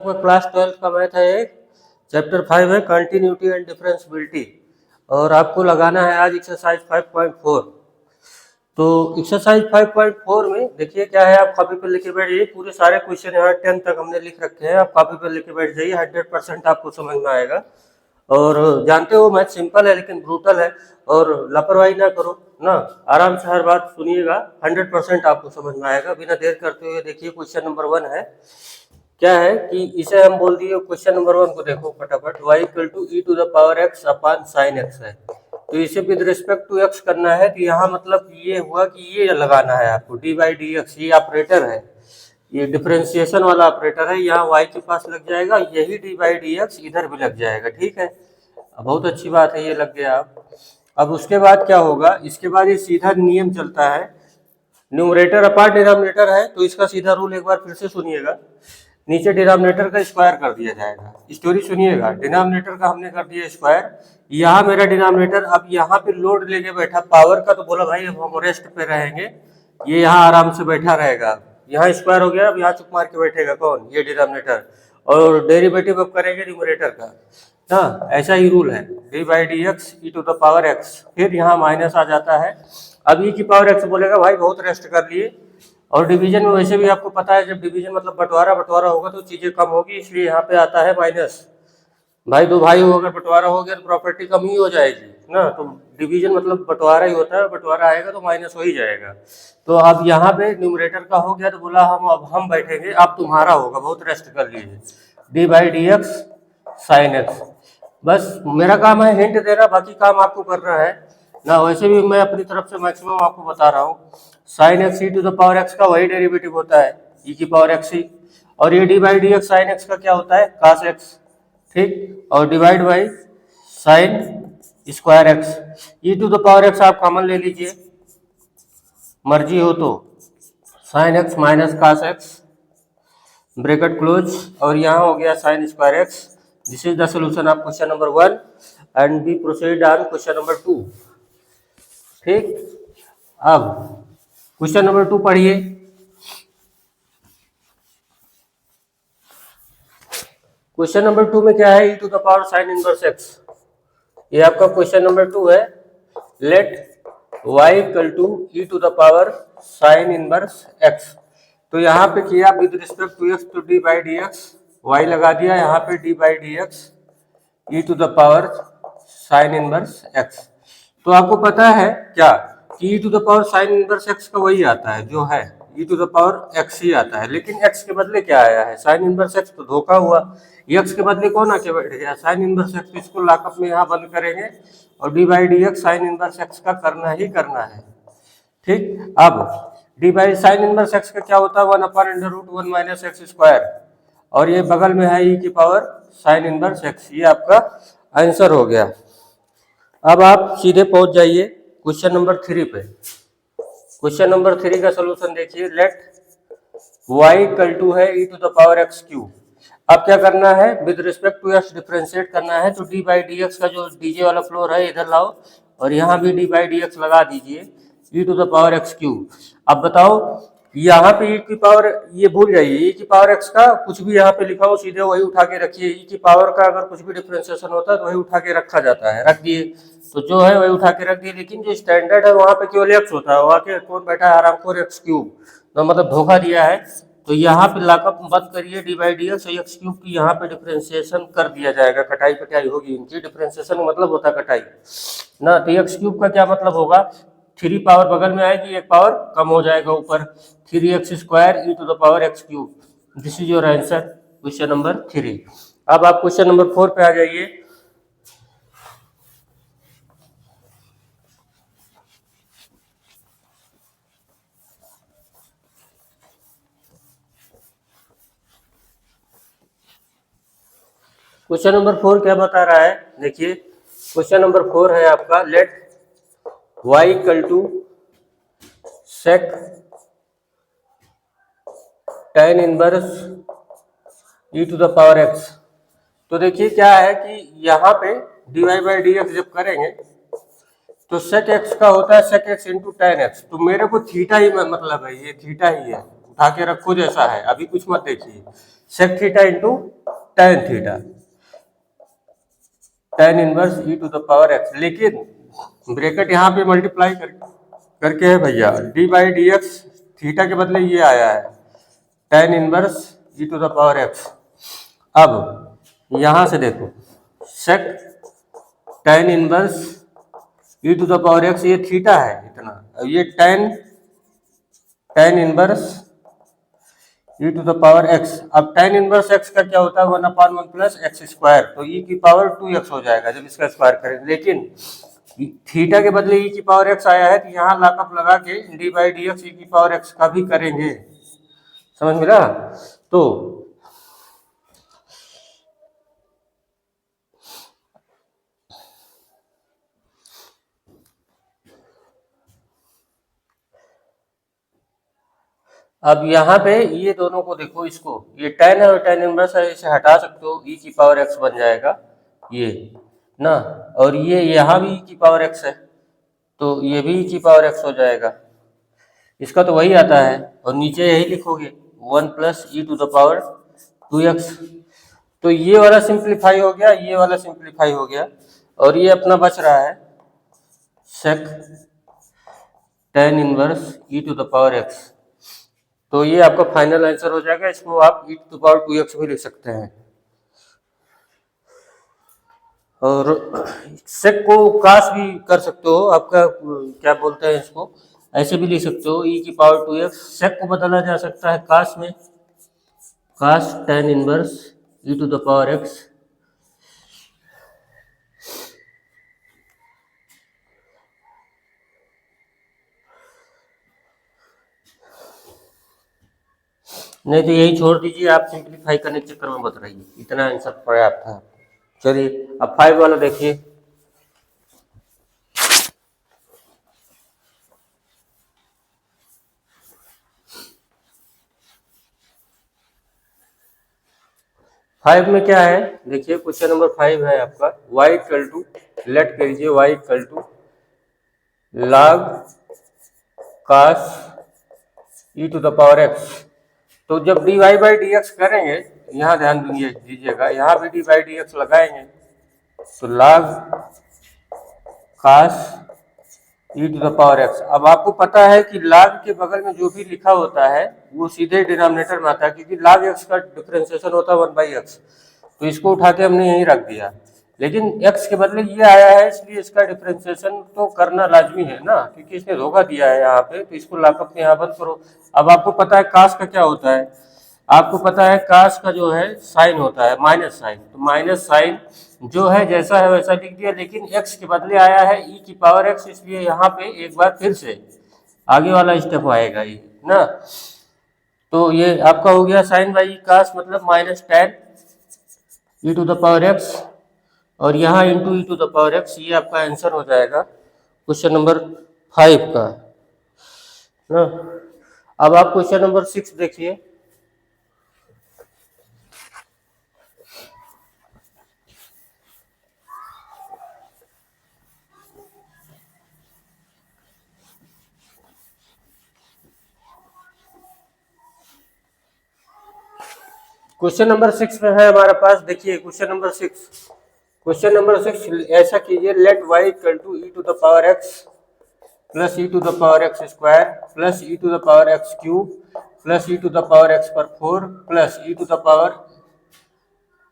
Class 12 का math है, एक चैप्टर 5 है कंटिन्यूटी एंड डिफरेंशियबिलिटी, और आपको लगाना है आज एक्सरसाइज 5.4। तो एक्सरसाइज 5.4 में देखिए क्या है, आप कॉपी पर लिखे बैठिए। पूरे सारे क्वेश्चन यहाँ 10 तक हमने लिख रखे हैं, आप कॉपी पर लिखे बैठ जाइए। 100% आपको समझ में आएगा। और जानते हो मैथ सिंपल है लेकिन ब्रूटल है, और लापरवाही ना करो ना, आराम से हर बात सुनिएगा। 100% आपको समझ में आएगा। बिना देर करते हुए देखिए क्वेश्चन नंबर 1 है। क्या है कि इसे हम बोल दिए, क्वेश्चन नंबर 1 को देखो फटाफट। y equal to e to the power x upon sine x है। तो इसे विद रिस्पेक्ट टू x करना है। तो यहाँ मतलब ये हुआ कि ये लगाना है आपको डी बाई डी एक्स। ये ऑपरेटर है, ये डिफरेंशिएशन वाला ऑपरेटर है। यहाँ y के पास लग जाएगा, यही डी बाई डी एक्स इधर भी लग जाएगा। ठीक है, बहुत अच्छी बात है, ये लग गया। अब उसके बाद क्या होगा, इसके बाद ये सीधा नियम चलता है, न्यूमरेटर अपार्ट डिनोमिनेटर है तो इसका सीधा रूल एक बार फिर से सुनिएगा। नीचे डिनोमिनेटर का स्क्वायर कर दिया जाएगा। स्टोरी सुनिएगा, डिनोमिनेटर का हमने कर दिया स्क्वायर। यहाँ मेरा डिनोमिनेटर अब यहाँ पे लोड लेके बैठा पावर का, तो बोला भाई अब हम रेस्ट पे रहेंगे, ये यहाँ आराम से बैठा रहेगा। यहाँ स्क्वायर हो गया, अब यहाँ चुप मार के बैठेगा कौन, ये डिनोमिनेटर। और डेरिवेटिव अब करेंगे न्यूमरेटर का ना, ऐसा ही रूल है, d by d x e to the power x. फिर यहाँ माइनस आ जाता है। अब ई की पावर एक्स बोलेगा भाई बहुत रेस्ट कर लिए। और डिवीजन में वैसे भी आपको पता है, जब डिवीजन मतलब बंटवारा होगा तो चीजें कम होगी, इसलिए यहाँ पे आता है माइनस। भाई दो भाई हो, अगर बंटवारा हो गया तो प्रॉपर्टी कम ही हो जाएगी ना। तो डिवीजन मतलब बंटवारा ही होता है, बंटवारा आएगा तो माइनस हो ही जाएगा। तो अब यहाँ पे न्यूमरेटर का हो गया, तो बोला हम बैठेंगे, अब तुम्हारा होगा, बहुत रेस्ट कर लीजिए, D by d x sine x. बस मेरा काम है हिंट देना, बाकी काम आपको करना है ना। वैसे भी मैं अपनी तरफ से मैक्सिमम आपको बता रहा हूँ। Sine x e to the power x का वही डेरिवेटिव होता है, ई की पावर एक्स ही। और ये d by d x sine x का क्या होता है, कास एक्स। ठीक, और divide by sine square x. E to the power x आप कॉमन ले लीजिए, मर्जी हो तो, sine x minus cos x, bracket close, और यहाँ हो गया sine square x. This is the solution of question number 1 and we proceed on question number 2। ठीक, अब क्वेश्चन नंबर 2 पढ़िए। क्वेश्चन नंबर 2 में क्या है, e to the power sin inverse x. ये आपका क्वेश्चन नंबर 2 है। Let y equal to e to the power sin inverse x. तो यहाँ पे किया विद रिस्पेक्ट टू एक्स, तो d by d x, y लगा दिया, यहाँ पे d by d x e to the power sin inverse x. तो आपको पता है क्या कि e to the power sin inverse x का वही आता है जो है, e to the power x ही आता है। लेकिन एक्स के बदले क्या आया है, साइन इनवर्स एक्स। तो धोखा हुआ, एक्स के बदले कौन आके बैठ गया, साइन इनवर्स एक्स। इसको लॉकअप में यहाँ बंद करेंगे, और d by d x sine inverse x का करना ही करना है। ठीक, अब d by sine inverse x का क्या होता है, 1 upon under root 1 minus x square, और ये बगल में है ई की पावर साइन इनवर्स एक्स। ये आपका आंसर हो गया। अब आप सीधे पहुंच जाइए क्वेश्चन नंबर 3 पे। क्वेश्चन नंबर 3 का सोल्यूशन देखिए। लेट y इक्वल टू है e to the power x cube. अब क्या करना है, with respect to x differentiate करना है। तो डी बाई डी एक्स का जो डीजे वाला फ्लोर है इधर लाओ, और यहाँ भी डी बाई डी एक्स लगा दीजिए, e to the power x cube. अब बताओ यहाँ पे ई की पावर, ये भूल जाइए, ई की पावर एक्स का कुछ भी यहाँ पे लिखा हो सीधे वही उठा के रखिए। ई की पावर का अगर कुछ भी डिफरेंशिएशन होता है तो वही उठा के रखा जाता है, रख दिए, तो जो है वही उठा के रख दिए। लेकिन जो स्टैंडर्ड है वहाँ पे केवल एक्स होता है, वहाँ के कौन बैठा है, आराम खोर एक्स क्यूब। तो मतलब धोखा दिया है। तो यहाँ पे लॉकअप बंद करिए, D by d x x cube की यहाँ पे डिफरेंशिएशन कर दिया जाएगा। कटाई पटाई होगी इनकी, डिफरेंशिएशन का मतलब होता है कटाई ना। तो एक्स क्यूब का क्या मतलब होगा, 3 पावर बगल में आएगी, एक पावर कम हो जाएगा ऊपर, 3x square e to the power x cube. This is your answer question number 3। अब आप क्वेश्चन नंबर 4 पे आ जाइए। क्वेश्चन नंबर 4 क्या बता रहा है, देखिए क्वेश्चन नंबर 4 है आपका। Let y equal to sec tan inverse e to the power x. तो देखिए क्या है कि यहाँ पे d y by d x जब करेंगे तो सेक एक्स का होता है sec x into tan x. तो मेरे को थीटा ही मतलब है, ये थीटा ही है, उठा के रखो जैसा है, अभी कुछ मत देखिए। Sec theta into tan theta, tan inverse e to the power x, लेकिन ब्रैकेट यहाँ पे मल्टीप्लाई करके है भैया, d by d x theta के बदले ये आया है tan inverse e to the power x. अब यहाँ से देखो sec tan inverse e to the power x, ये थीटा है इतना, अब ये tan inverse e to the power x. अब टेन इनवर्स एक्स का क्या होता है, 1/1 प्लस एक्स स्क्वायर, तो ई की पावर 2x हो जाएगा जब इसका स्क्वायर करेंगे। लेकिन थीटा के बदले ई की पावर एक्स आया है, तो यहाँ लॉकअप लगा के डी बाई डी एक्स ई की पावर एक्स का भी करेंगे, समझ मिला। तो अब यहाँ पे ये दोनों को देखो, इसको ये टेन है और टेन इनवर्स है, इसे हटा सकते हो, ई की पावर एक्स बन जाएगा ये ना, और ये यहाँ भी ई की पावर एक्स है, तो ये भी ई की पावर एक्स हो जाएगा, इसका तो वही आता है, और नीचे यही लिखोगे 1 plus e to the power 2x। तो ये वाला सिंप्लीफाई हो गया, ये वाला सिंप्लीफाई हो गया, और ये अपना बच रहा है sec tan inverse e to the power x. तो ये आपका फाइनल आंसर हो जाएगा, इसको आप ई टू द पावर 2x भी लिख सकते हैं। और सेक को कास भी कर सकते हो, आपका क्या बोलते हैं इसको, ऐसे भी लिख सकते हो, ई की पावर 2x। सेक को बदला जा सकता है कास में, cos tan inverse e to the power x. नहीं तो यही छोड़ दीजिए, आप सिंप्लीफाई करने के चक्कर में मत रहिए, इतना आंसर पर्याप्त था। चलिए अब 5 वाला देखिए। फाइव में क्या है, देखिए क्वेश्चन नंबर 5 है आपका, y इक्वल टू, लेट कीजिए y equal to log cos e to the power x। तो जब dy बाई डी एक्स करेंगे, यहाँ ध्यान दीजिएगा, यहाँ भी डी बाई डी एक्स लगाएंगे, तो log cos e to the power x। अब आपको पता है कि log के बगल में जो भी लिखा होता है वो सीधे डिनोमिनेटर में आता है, क्योंकि log x का डिफरेंशिएशन होता है 1/x, तो इसको उठा के हमने यहीं रख दिया। लेकिन x के बदले ये आया है, इसलिए इसका डिफरेंशिएशन तो करना लाजमी है ना, क्योंकि इसने धोखा दिया है यहाँ पे, तो इसको लॉकअप में यहाँ बंद करो। अब आपको पता है कास का क्या होता है, आपको पता है कास का जो है साइन होता है माइनस साइन, तो माइनस साइन जो है जैसा है वैसा लिख दिया, लेकिन x के बदले आया है ई की पावर x, इसलिए यहाँ पे एक बार फिर से आगे वाला स्टेप आएगा ये ना। तो ये आपका हो गया साइन बाई कास मतलब minus tan e to the power x, और यहाँ into e to the power x, ये आपका आंसर हो जाएगा क्वेश्चन नंबर 5 का ना। अब आप क्वेश्चन नंबर 6 देखिए। क्वेश्चन नंबर 6 में है हमारे पास, देखिए क्वेश्चन नंबर 6 ऐसा कीजिए, let y equal to e to the power x plus e to the power x square plus e to the power x cube plus e to the power x पर 4 plus e to the power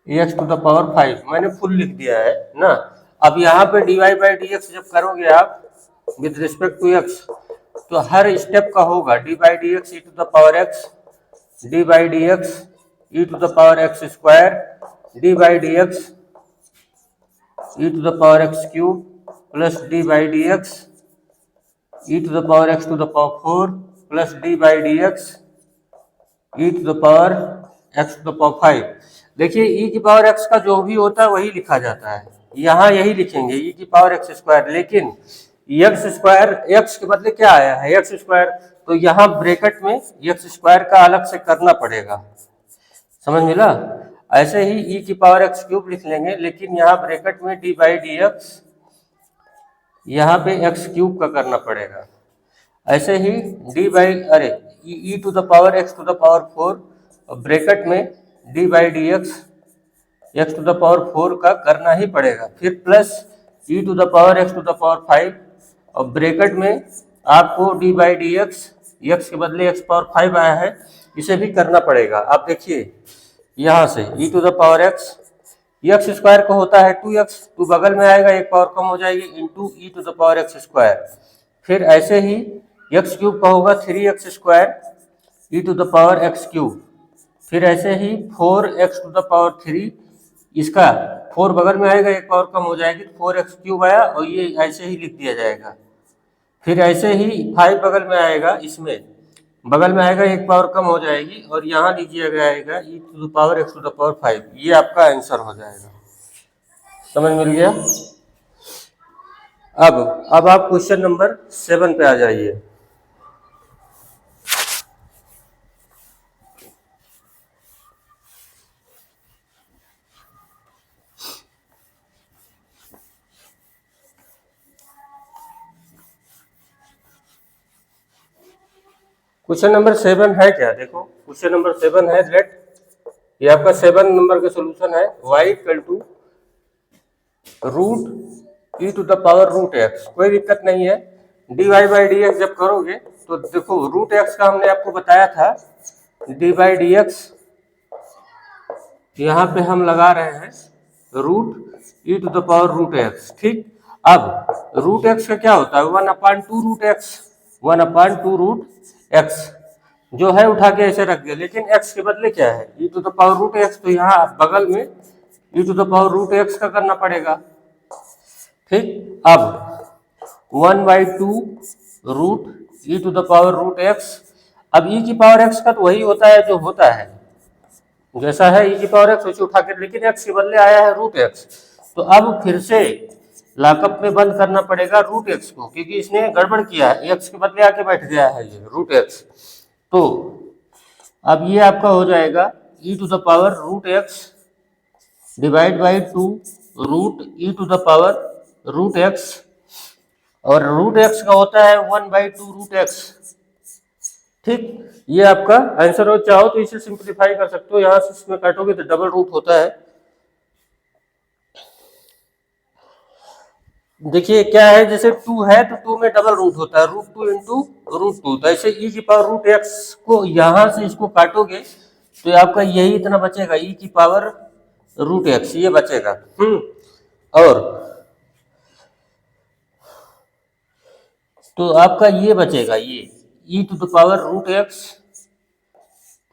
x to the power 5। मैंने full लिख दिया है ना। अब यहाँ पे dy by d x जब करोगे आप विद रिस्पेक्ट टू x, तो हर स्टेप का होगा d by d x e to the power x, d by d x e to the power x square, d by d x e to the power x cube plus d by d x e to the power x to the power 4 plus d by d x e to the power x to the power 5। देखिए ई की power x का जो भी होता है वही लिखा जाता है, यहाँ यही लिखेंगे ई की पावर एक्स स्क्वायर, लेकिन एक्स स्क्वायर एक्स के बदले क्या आया है एक्स स्क्वायर, तो यहाँ ब्रैकेट में एक्स स्क्वायर का अलग से करना पड़ेगा, समझ मिला। ऐसे ही ई की पावर एक्स क्यूब लिख लेंगे, लेकिन यहाँ ब्रैकेट में डी बाई डी एक्स यहाँ पे एक्स क्यूब का करना पड़ेगा। ऐसे ही d by e to the power x to the power 4 और ब्रैकेट में d by d x to the power 4 का करना ही पड़ेगा, फिर plus e to the power x to the power 5 और ब्रैकेट में आपको डी बाई डी एक्स के बदले एक्स पावर 5 आया है, इसे भी करना पड़ेगा। आप देखिए यहाँ से e to the power x square का होता है 2x, तो बगल में आएगा एक पावर कम हो जाएगी into e to the power x square. फिर ऐसे ही एक्स क्यूब का होगा 3x square e to the power x cube. फिर ऐसे ही 4x टू द पावर 3, इसका 4 बगल में आएगा एक पावर कम हो जाएगी, 4x क्यूब आया और ये ऐसे ही लिख दिया जाएगा। फिर ऐसे ही 5 बगल में आएगा, इसमें बगल में आएगा एक पावर कम हो जाएगी और यहाँ लीजिए जाएगा e to the power x to the power 5। ये आपका आंसर हो जाएगा। समझ मिल गया? अब आप क्वेश्चन नंबर 7 पे आ जाइए। क्वेश्चन नंबर 7 है क्या? देखो क्वेश्चन नंबर 7 है लेट, ये आपका 7 नंबर का सोल्यूशन है। y equal to root e to the power root x, कोई दिक्कत नहीं है। D y by d x जब करोगे तो देखो रूट एक्स का हमने आपको बताया था, डी बाई डी एक्स यहाँ पे हम लगा रहे हैं root e to the power root x. ठीक, अब रूट एक्स का क्या होता है 1/2 रूट एक्स, 1/2 रूट एक्स जो है उठा के ऐसे रख दिया, लेकिन एक्स के बदले क्या है e to the power root x, तो यहाँ बगल में e to the power root x का करना पड़ेगा। ठीक, अब 1/2 root e to the power root x. अब ई की पावर एक्स का तो वही होता है जो होता है, जैसा है ई की पावर एक्स वैसे उठा के, लेकिन एक्स के बदले आया है रूट एक्स, तो अब फिर से लॉकअप में बंद करना पड़ेगा रूट एक्स को, क्योंकि इसने गड़बड़ किया है, एक्स के बदले आके बैठ गया है ये रूट एक्स। तो अब ये आपका हो जाएगा e to the power root x divide by 2 root e to the power root x, और रूट एक्स का होता है 1/2 रूट एक्स। ठीक, ये आपका आंसर हो। चाहो तो इसे सिंप्लीफाई कर सकते हो, यहां से इसमें काटोगे तो डबल रूट होता है। देखिए क्या है, जैसे 2 है तो 2 में डबल रूट होता है, √2 इंटू √2, तो ऐसे ई की पावर रूट एक्स को यहां से इसको काटोगे तो आपका यही इतना बचेगा, ई की पावर रूट एक्स ये बचेगा। और तो आपका ये बचेगा, ये e to the power root x,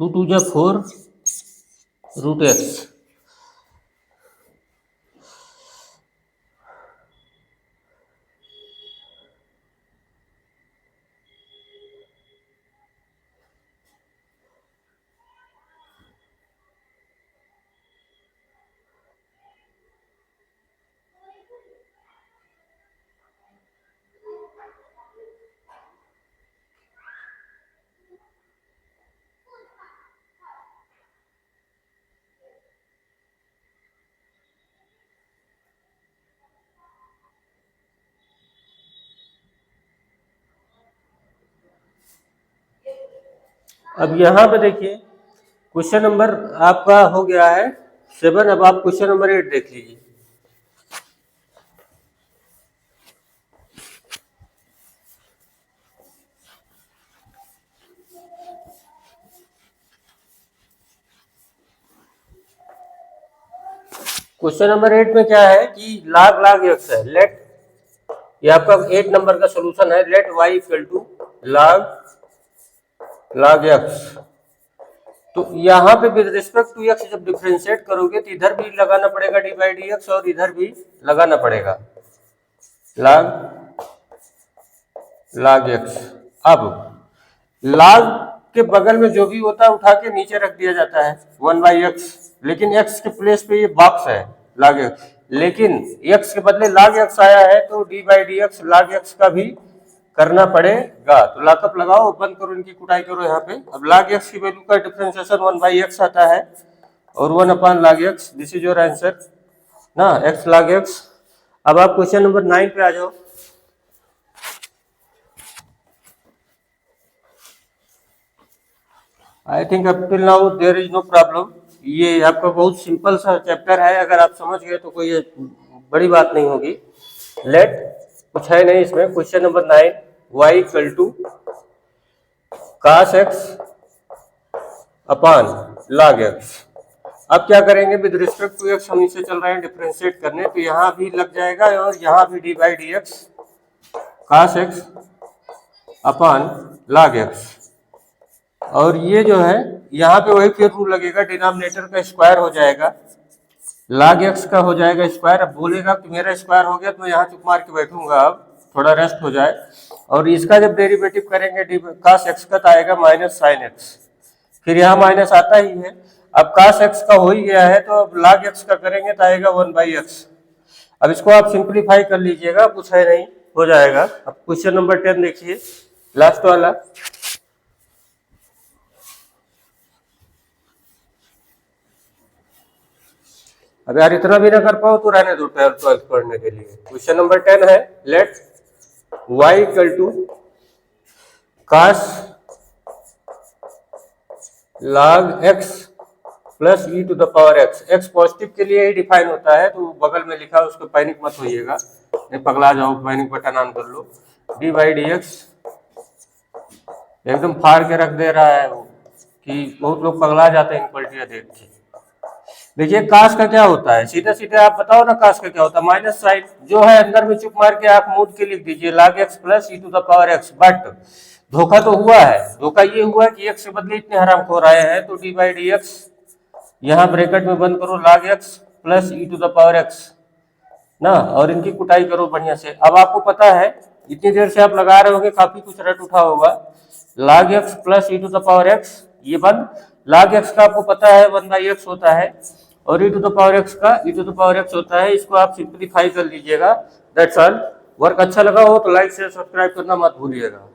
2 2 जा 4 रूट एक्स। अब यहाँ पे देखिए क्वेश्चन नंबर आपका हो गया है 7, अब आप क्वेश्चन नंबर 8 देख लीजिए। क्वेश्चन नंबर 8 में क्या है कि log एक्स है, लेट, ये आपका 8 नंबर का सोल्यूशन है, let y equal to log x. तो यहाँ पे विद रिस्पेक्ट टू एक्स जब डिफरेंशिएट करोगे तो इधर भी लगाना पड़ेगा डी बाई डी एक्स और इधर भी लगाना पड़ेगा log एक्स। अब log के बगल में जो भी होता है उठा के नीचे रख दिया जाता है 1/x, लेकिन x के प्लेस पे ये बॉक्स है log x, लेकिन x के बदले log x आया है तो d by d x log x का भी करना पड़ेगा। तो लॉकअप लगाओ, बंद करो, इनकी कुटाई करो यहाँ पे। अब log x की वैल्यू का डिफरेंशिएशन 1/x आता है और 1/log x, this is your answer ना, x log x। अब आप क्वेश्चन नंबर 9 पे आ जाओ। I think up till now there is no problem. ये आपका बहुत सिंपल सा चैप्टर है, अगर आप समझ गए तो कोई बड़ी बात नहीं होगी। लेट कुछ है नहीं इसमें। Question number 9, y equal to cos x upon log x। अब क्या करेंगे, विद रिस्पेक्ट टू x हम इसे चल रहे हैं डिफरेंशिएट करने, तो यहाँ भी लग जाएगा और यहाँ भी D by d x cos x upon log x। और ये जो है यहाँ पे वही फिर रूल लगेगा, डिनोमिनेटर का स्क्वायर हो जाएगा, log x का हो जाएगा स्क्वायर। अब बोलेगा कि मेरा स्क्वायर हो गया तो मैं यहाँ चुप मार के बैठूंगा, अब थोड़ा रेस्ट हो जाए। और इसका जब डेरिवेटिव करेंगे cos x का तो आएगा माइनस साइन x, फिर यहाँ माइनस आता ही है। अब cos x का हो ही गया है तो अब log x का करेंगे तो आएगा 1/x। अब इसको आप सिंप्लीफाई कर लीजिएगा, कुछ है नहीं, हो जाएगा। अब क्वेश्चन नंबर 10 देखिए, लास्ट वाला। अब यार इतना भी ना कर पाओ तो रहने दो 12th पढ़ने के लिए। क्वेश्चन नंबर 10 है, let y equal to cos log x plus e to the power x। x positive के लिए ही डिफाइन होता है, तो बगल में लिखा है उसको पैनिक मत होइएगा, नहीं पगला जाओ, पैनिक बटन ऑन कर लो। डी बाई डी एक्स एकदम फाड़ के रख दे रहा है वो, कि बहुत लोग पगला जाते हैं इन पलटियां देख के। देखिए कास का क्या होता है, सीधे सीधे आप बताओ ना कास का क्या होता है, माइनस साइन जो है अंदर में चुप मार के आप मूड के लिख दीजिए log x plus e to the power x। But धोखा तो हुआ है, धोखा ये हुआ कि x के बदले इतने हरामखोर आए हैं, तो डी बाई डी एक्स यहाँ ब्रैकेट में बंद करो log x plus e to the power x ना, और इनकी कुटाई करो बढ़िया से। अब आपको पता है इतनी देर से आप लगा रहे होंगे, काफी कुछ रट उठा होगा। log x plus e to the power x ये बंद, log x का आपको पता है 1/x होता है, और e to the power x का e to the power x होता है। इसको आप सिंप्लीफाई कर लीजिएगा, दैट्स ऑल। वर्क अच्छा लगा हो तो लाइक शेयर सब्सक्राइब करना मत भूलिएगा।